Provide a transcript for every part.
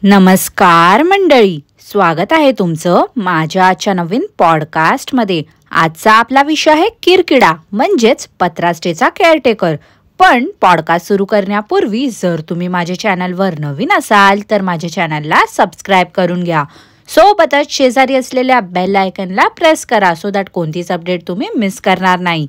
नमस्कार मंडळी, स्वागत आहे तुमचं माझ्या आजच्या नवीन पॉडकास्टमध्ये। आजचा आपला विषय आहे किरकिडा म्हणजेच पत्रास्टेचा केअरटेकर। पण पॉडकास्ट सुरू करण्यापूर्वी जर तुम्ही माझ्या चॅनलवर नवीन असाल तर माझ्या चॅनलला सबस्क्राईब करून घ्या। सोबतच शेजारी असलेल्या बेल आयकनला प्रेस करा सो दॅट कोणतीच अपडेट तुम्ही मिस करणार नाही।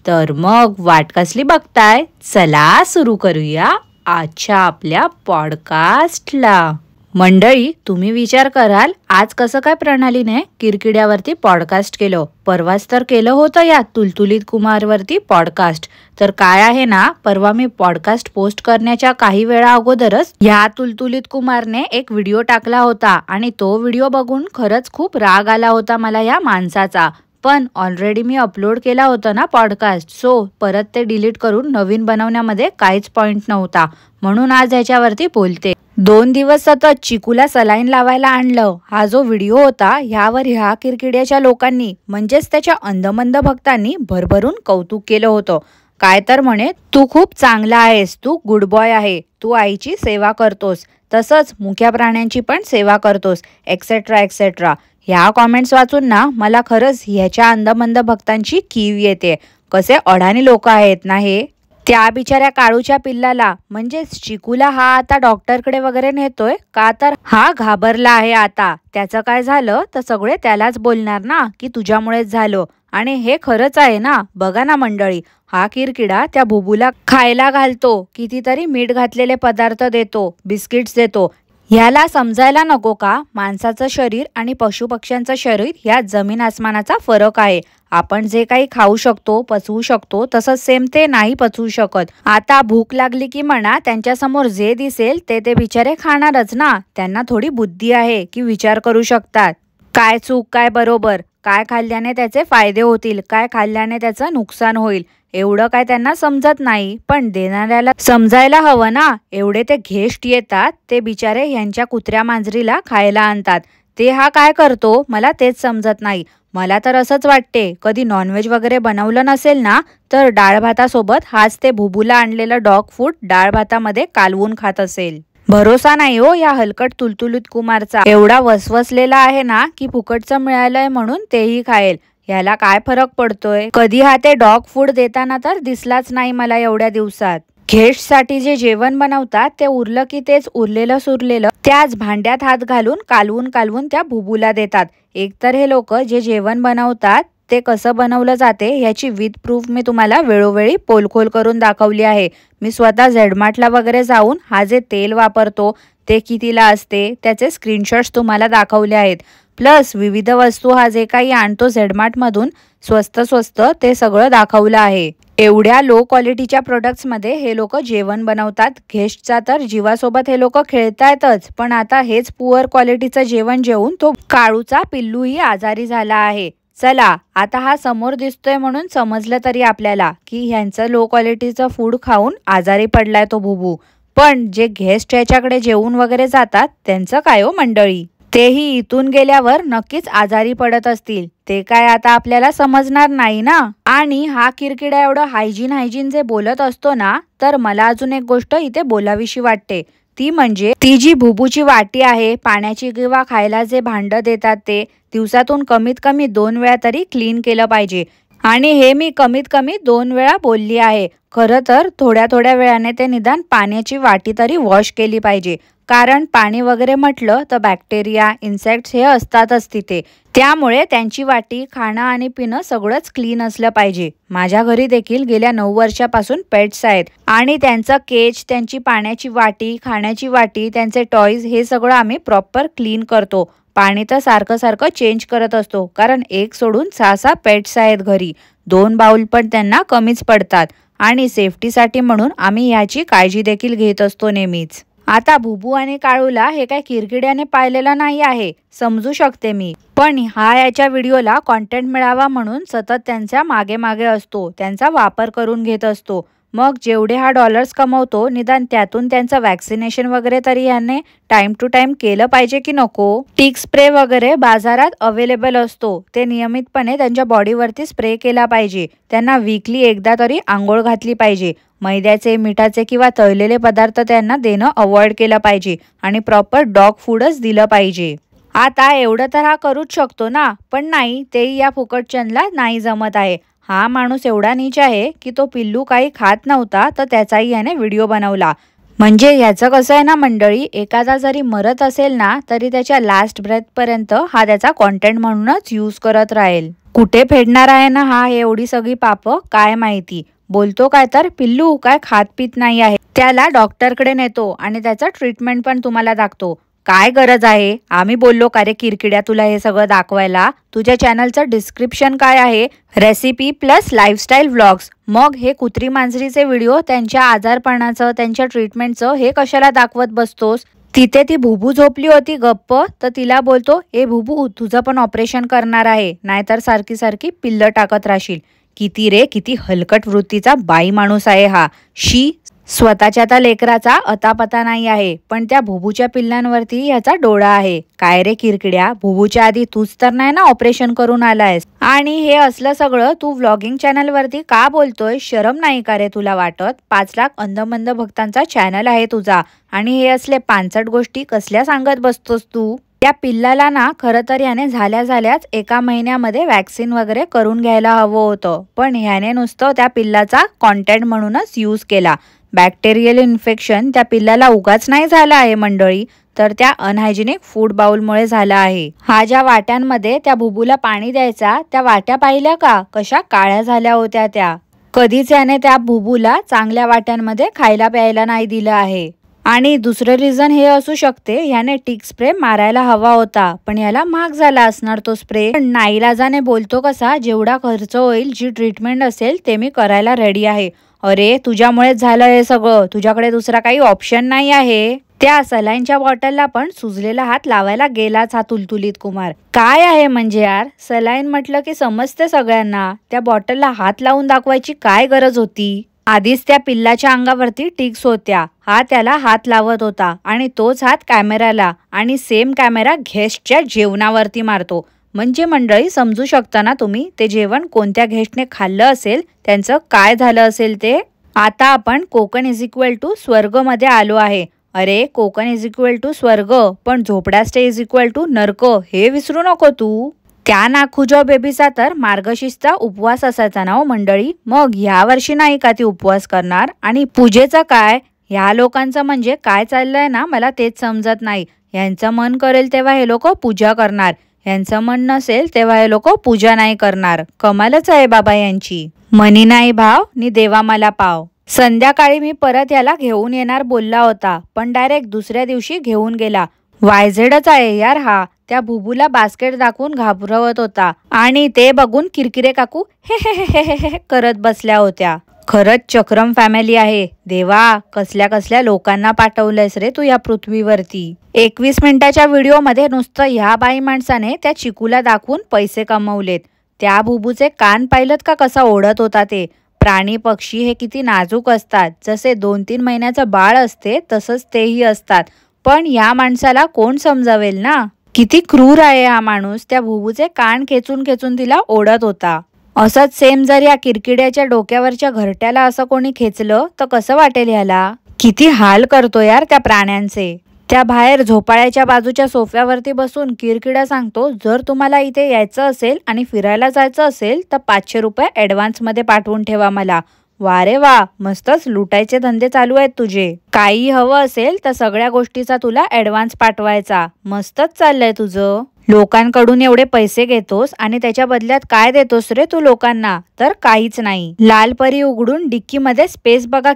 तर मग वाट कसली बघताय, चला सुरू करूया आजच्या आपल्या पॉडकास्टला। मंडळी, तुम्ही विचार कराल आज कसं काय प्रणालीने किरकिड्यावरती पॉडकास्ट केलं। परवाच तर केलं होतं या तुलतुलीत कुमारवरती पॉडकास्ट। तर काय आहे ना, परवा मी पॉडकास्ट पोस्ट करण्याच्या काही वेळा अगोदरच या तुलतुलीत कुमारने एक व्हिडिओ टाकला होता आणि तो व्हिडिओ बघून खरंच खूप राग आला होता मला या माणसाचा। पण ऑलरेडी मी अपलोड केला होता ना पॉडकास्ट, सो परत ते डिलीट करून नवीन बनवण्यामध्ये काहीच पॉइंट नव्हता, म्हणून आज ह्याच्यावरती बोलते। 2 दिवस सतत चिकूला सलाईन लावायला आणलं हा जो व्हिडिओ होता, ह्यावर ह्या किरकिड्याच्या लोकांनी म्हणजेच त्याच्या अंधमंद भक्तांनी भरभरून कौतुक केलं होतं। काय तर म्हणे, तू खूप चांगला आहेस, तू गुड बॉय आहे, तू आईची सेवा करतोस, तसंच मुक्या प्राण्यांची पण सेवा करतोस, एक्सेट्रा एक्सेट्रा। ह्या कॉमेंट्स वाचून ना मला खरंच ह्याच्या अंधमंद भक्तांची कीव येते। कसे अडाणी लोक आहेत ना हे। त्या बिचाऱ्या काळूच्या पिल्लाला म्हणजेच चिकूला हा आता डॉक्टरकडे वगैरे नेतोय का, तर हा घाबरला आहे आता। त्याचं काय झालं तर सगळे त्यालाच बोलणार ना की तुझ्यामुळेच झालं, आणि हे खरंच आहे ना। बघा ना मंडळी, हा किरकिडा त्या बुबूला खायला घालतो, कितीतरी मीठ घातलेले पदार्थ देतो, बिस्किट्स देतो। ह्याला समजायला नको का माणसाचं शरीर आणि पशुपक्ष्यांचं शरीर यात जमीन आसमानाचा फरक आहे। आपण जे काही खाऊ शकतो, पचवू शकतो, तसंच सेम ते नाही पचवू शकत। आता भूक लागली की म्हणा त्यांच्या समोर जे दिसेल ते बिचारे खाणारच ना। त्यांना थोडी बुद्धी आहे की विचार करू शकतात, काय चूक काय बरोबर, काय खाल्ल्याने त्याचे फायदे होतील, काय खाल्ल्याने त्याचं नुकसान होईल, एवढं काय त्यांना समजत नाही। पण देणाऱ्याला समजायला हवं ना। एवढे ते घेष्ट येतात, ते बिचारे ह्यांच्या कुत्र्या मांजरीला खायला आणतात, ते हा काय करतो मला तेच समजत नाही। मला तर असंच वाटते, कधी नॉनव्हेज वगैरे बनवलं नसेल ना तर डाळ भातासोबत हाच ते भुबूला आणलेलं डॉग फूड डाळ भातामध्ये कालवून खात असेल। भरोसा नाही हो या हलकट तुलतुलीत कुमारचा। एवढा वसवसलेला आहे ना की फुकटचं मिळालंय म्हणून तेही खाएल। ह्याला काय फरक पडतोय। कधी हा ते डॉग फूड देताना तर दिसलाच नाही मला एवढ्या दिवसात। घेस्टसाठी जे जेवण बनवतात ते उरलं की तेच उरलेलं सुरलेलं त्याच भांड्यात हात घालून कालवून त्या भुबूला देतात। एकतर हे लोक जे जेवण बनवतात ते कसं बनवलं जाते ह्याची विथ प्रूफ मी तुम्हाला वेळोवेळी पोलखोल करून दाखवली आहे। मी स्वतः झेडमार्टला वगैरे जाऊन हा जे तेल वापरतो ते कितीला असते त्याचे स्क्रीनशॉट्स तुम्हाला दाखवले आहेत। प्लस विविध वस्तू हा जे काही आणतो झेडमार्टमधून स्वस्त ते सगळं दाखवलं आहे। एवढ्या लो क्वालिटीच्या प्रोडक्ट्समध्ये हे लोक जेवण बनवतात। घेस्टचा तर जीवासोबत हे लोक खेळतायतच, पण आता हेच पुअर क्वालिटीचं जेवण जेवून तो काळूचा पिल्लूही आजारी झाला आहे। चला, आता हा समोर दिसतोय म्हणून समजलं तरी आपल्याला की ह्यांचं लो क्वालिटीचं फूड खाऊन आजारी पडलाय तो बुबू। पण जे गेस्ट ह्याच्याकडे जेवून वगैरे जातात त्यांचं काय हो मंडळी, तेही इथून गेल्यावर नक्कीच आजारी पडत असतील। ते काय आता आपल्याला समजणार नाही ना। आणि हा किरकिडा एवढं हायजीन जे बोलत असतो ना, तर मला अजून एक गोष्ट इथे बोलावीशी वाटते, ती म्हणजे ती जी भुबूची वाटी आहे, पाण्याची किंवा खायला जे भांड देतात ते दिवसातून कमीत कमी 2 वेळा तरी क्लीन केलं पाहिजे। आणि हे मी कमीत कमी 2 वेळा बोलली आहे। खरं तर थोड्या वेळाने ते निदान पाण्याची वाटी तरी वॉश केली पाहिजे, कारण पाणी वगैरे म्हटलं तर बॅक्टेरिया, इन्सेक्ट्स हे असतातच तिथे। त्यामुळे त्यांची वाटी, खाणं आणि पिणं सगळंच क्लीन असलं पाहिजे। माझ्या घरी देखील गेल्या 9 वर्षापासून पेट्स आहेत आणि त्यांचं केज, त्यांची पाण्याची वाटी, खाण्याची वाटी, त्यांचे टॉयज हे सगळं आम्ही प्रॉपर क्लीन करतो। पाणी तर सारखं चेंज करत असतो, कारण एक सोडून 6 पेट्स आहेत घरी। 2 बाउल पण त्यांना कमीच पडतात आणि सेफ्टीसाठी म्हणून आम्ही याची काळजी देखील घेत असतो नेहमीच। आता भुबू आणि काळूला हे काय किरकिड्याने पाळलेलं नाही आहे, समजू शकते मी, पण हा याच्या व्हिडिओला कॉन्टेंट मिळावा म्हणून सतत त्यांच्या मागे असतो, त्यांचा वापर करून घेत असतो। मग जेवढे हा डॉलर्स कमवतो निदान त्यातून त्यांचं वॅक्सिनेशन वगैरे तरी याने टाइम टू टाइम केलं पाहिजे की नको. टिक स्प्रे वगैरे बाजारात अवेलेबल असतो, ते नियमितपणे त्यांच्या बॉडीवरती स्प्रे केला पाहिजे. त्यांना वीकली एकदा तरी आंघोळ घातली पाहिजे. मैद्याचे, मिठाचे किंवा तळलेले पदार्थ त्यांना देणं अवॉइड केलं पाहिजे आणि प्रॉपर डॉग फूडच दिलं पाहिजे. आता एवढं तर हा करूच शकतो ना, पण नाही, तेही या फुकटचंदला नाही जमत आहे. हा माणूस एवढा नीच आहे की तो पिल्लू काही खात नव्हता तर त्याचाही याने व्हिडिओ बनवला. म्हणजे याचं कसं आहे ना मंडळी, एखादा जरी मरत असेल ना तरी त्याच्या लास्ट ब्रेथपर्यंत हा त्याचा कॉन्टेंट म्हणूनच यूज करत राहील. कुठे फेडणार आहे ना हा एवढी सगळी पापं काय माहिती. बोलतो काय तर पिल्लू काय खात पित नाही आहे, त्याला डॉक्टरकडे नेतो आणि त्याचं ट्रीटमेंट पण तुम्हाला दाखवतो. काय गरज आहे? आम्ही बोललो का रे किरकिड्या तुला हे सगळं दाखवायला? तुझ्या चॅनलचं डिस्क्रिप्शन काय आहे? Recipe plus lifestyle vlogs. मग हे कुत्री मांजरीचे व्हिडिओ त्यांच्या आजारपणाचं, त्यांच्या ट्रीटमेंटचं हे कशाला दाखवत बसतोस? तिथे ती भुबू झोपली होती गप्प, तर तिला बोलतो ए भुबू तुझं पण ऑपरेशन करणार आहे, नाहीतर सारखी सारखी पिल्लं टाकत राहशील. किती रे किती हलकट वृत्तीचा बाई माणूस आहे हा. शी. स्वतःच्या त्या लेकराचा अतापता नाही आहे, पण त्या भुबूच्या पिल्लांवरती याचा डोळा आहे. काय रे किरकिड्या, भुबूच्या आधी तूच तर नाही ना ऑपरेशन करून आलायस, आणि हे असलं सगळं तू व्लॉगिंग चॅनलवरती का बोलतोय? शरम नाही का रे तुला वाटत? 5 लाख अंधमंद भक्तांचा चॅनल आहे तुझा, आणि हे असले पांचट गोष्टी कसल्या सांगत बसतोस तू? त्या पिल्लाला ना खरं तर याने झाल्याच 1 महिन्यामध्ये वॅक्सिन वगैरे करून घ्यायला हवं होतं, पण ह्याने नुसतं त्या पिल्लाचा कॉन्टेंट म्हणूनच यूज केला. बॅक्टेरियल इन्फेक्शन त्या पिल्लाला उगाच नाही झालं आहे मंडळी, तर त्या अनहायजेनिक फूड बाउलमुळे झाला आहे. हा ज्या वाट्यांमध्ये त्या भुबूला पाणी द्यायचा त्या वाट्या पाहिल्या का कशा काळ्या झाल्या होत्या त्या. कधीच याने त्या भुबूला चांगल्या वाट्यांमध्ये खायला प्यायला नाही दिलं आहे. आणि दुसरं रिझन हे असू शकते, याने टिक स्प्रे मारायला हवा होता, पण याला महाग झाला असणार तो स्प्रे. पण नाईलाजाने बोलतो कसा, जेवढा खर्च होईल, जी ट्रीटमेंट असेल ते मी करायला रेडी आहे. अरे तुझ्यामुळेच झालं हे सगळं, तुझ्याकडे दुसरा काही ऑप्शन नाही आहे. त्या सलाईनच्या बॉटलला पण सुजलेला हात लावायला गेलाच हा तुलतुलीत कुमार. काय आहे म्हणजे यार, सलाईन म्हटलं की समजते सगळ्यांना, त्या बॉटलला हात लावून दाखवायची काय गरज होती? आधीच त्या पिल्लाच्या अंगावरती टिक्स होत्या, हा त्याला हात लावत होता आणि तोच हात कॅमेराला, आणि सेम कॅमेरा गेस्टच्या जेवणावरती मारतो. म्हणजे मंडळी समजू शकता ना तुम्ही, ते जेवण कोणत्या गेस्टने खाल्लं असेल, त्यांचं काय झालं असेल ते. आता आपण कोकण = स्वर्ग मध्ये आलो आहे. अरे कोकण = स्वर्ग, पण झोपडा स्टे = नर्क, हे विसरू नको तू. त्या नाखुजो बेबीचा तर मार्गशीर्षचा उपवास असायचा ना हो मंडळी, मग ह्या वर्षी नाही का ती उपवास करणार? आणि पूजेचं काय? ह्या लोकांचं म्हणजे काय चाललंय ना, मला तेच समजत नाही. यांचं मन करेल तेव्हा हे लोक पूजा करणार, यांचं मन नसेल तेव्हा हे लोक पूजा नाही करणार. कमालच आहे बाबा यांची. मनी नाही भाव नि देवा मला पाव. संध्याकाळी मी परत याला घेऊन येणार बोलला होता, पण डायरेक्ट दुसऱ्या दिवशी घेऊन गेला. वायझेडच आहे यार हा. त्या भुबूला बास्केट दाखवून घाबरवत होता, आणि ते बघून किरकिरे काकू हे करत बसल्या होत्या. खरंच चक्रम फॅमिली आहे. देवा, कसल्या कसल्या लोकांना पाठवलंयस रे तू या पृथ्वीवरती. 21 मिनिटाच्या व्हिडिओमध्ये नुसतं ह्या बाई माणसाने त्या चिकूला दाखवून पैसे कमवलेत. त्या भुबूचे कान पाहिलत का कसा ओढत होता ते. प्राणी पक्षी हे किती नाजूक असतात, जसे 2-3 महिन्याचं बाळ असते तसंच तेही असतात, पण या माणसाला कोण समजावेल ना. किती क्रूर आहे हा माणूस. त्या भुबूचे कान खेचून खेचून तिला ओढत होता. असंच सेम जर या किरकिड्याच्या डोक्यावरच्या घरट्याला असं कोणी खेचलं तर कसं वाटेल ह्याला. किती हाल करतो यार त्या प्राण्यांचे. त्या बाहेर झोपाळ्याच्या बाजूच्या सोफ्यावरती बसून किरकिडा सांगतो, जर तुम्हाला इथे यायचं असेल आणि फिरायला जायचं असेल तर 500 रुपये ॲडव्हान्समध्ये पाठवून ठेवा मला. वा रे वा, मस्तच लुटायचे धंदे चालू आहेत तुझे. काही हवं असेल तर सगळ्या गोष्टीचा तुला ॲडव्हान्स पाठवायचा. मस्तच चाललंय तुझं. लोकांकडून एवढे पैसे घेतोस आणि त्याच्या बदल्यात काय देतोस रे तू लोकांना? तर काहीच नाही. लाल परी उघडून डिक्कीमध्ये स्पेस बघा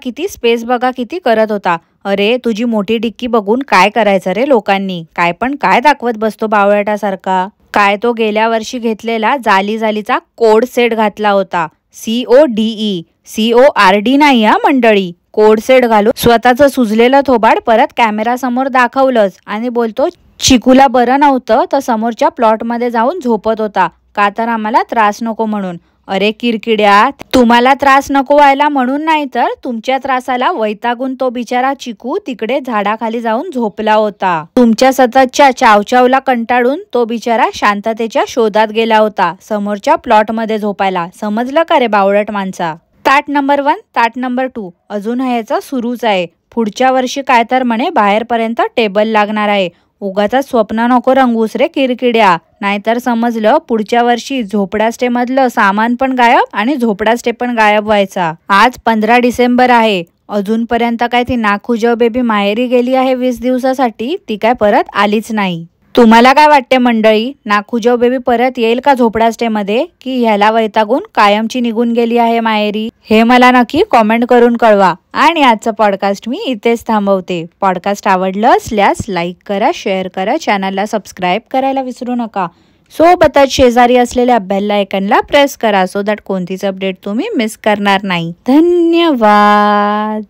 किती करत होता. अरे तुझी मोठी डिक्की बघून काय करायचं रे लोकांनी? काय दाखवत बसतो बावळटासारखा. काय तो गेल्या वर्षी घेतलेला जालीचा कोड सेट घातला होता. CORD नाही हा मंडळी. कोड सेट घालून स्वतःचं सुजलेलं थोबाड परत कॅमेरा समोर दाखवलंच आणि बोलतो चिकूला बरं नव्हतं तर समोरच्या प्लॉटमध्ये जाऊन झोपत होता, का तर आम्हाला त्रास नको म्हणून. अरे किरकिड्या, तुम्हाला त्रास नको व्हायला म्हणून नाही तर तुमच्या त्रासाला वैतागून तो बिचारा चिकू तिकडे झाडाखाली जाऊन झोपला होता. तुमच्या सततच्या चावचावला कंटाळून तो बिचारा शांततेच्या शोधात गेला होता, समोरच्या प्लॉट मध्ये झोपायला. समजलं का रे बावळट माणसा? ताट नंबर 1, ताट नंबर 2 अजून ह्याचं सुरूच आहे. पुढच्या वर्षी काय तर म्हणे बाहेरपर्यंत टेबल लागणार आहे. उगाचा स्वप्न नको रंगूस रे किरकिड्या, नाहीतर समजलं पुढच्या वर्षी झोपडा स्टे मधलं सामान पण गायब आणि झोपडा स्टे पण गायब व्हायचा. आज 15 डिसेंबर आहे, अजूनपर्यंत काय ती नाखुजव बेबी माहेरी गेली आहे 20 दिवसासाठी, ती काय परत आलीच नाही. तुम्हाला काय वाटते मंडळी, नाखुजव बेबी परत येईल का झोपडा स्टे मध्ये, की ह्याला वैतागून कायमची निघून गेली आहे माहेरी? हे मला नक्की कॉमेंट करून कळवा. आणि आजचं पॉडकास्ट मी इथेच थांबवते. पॉडकास्ट आवडलं असल्यास लाईक करा, शेअर करा, चॅनलला सबस्क्राईब करायला विसरू नका. सोबतच शेजारी असलेल्या बेल आयकॉनला प्रेस करा, सो दॅट कोणतीच अपडेट तुम्ही मिस करणार नाही. धन्यवाद.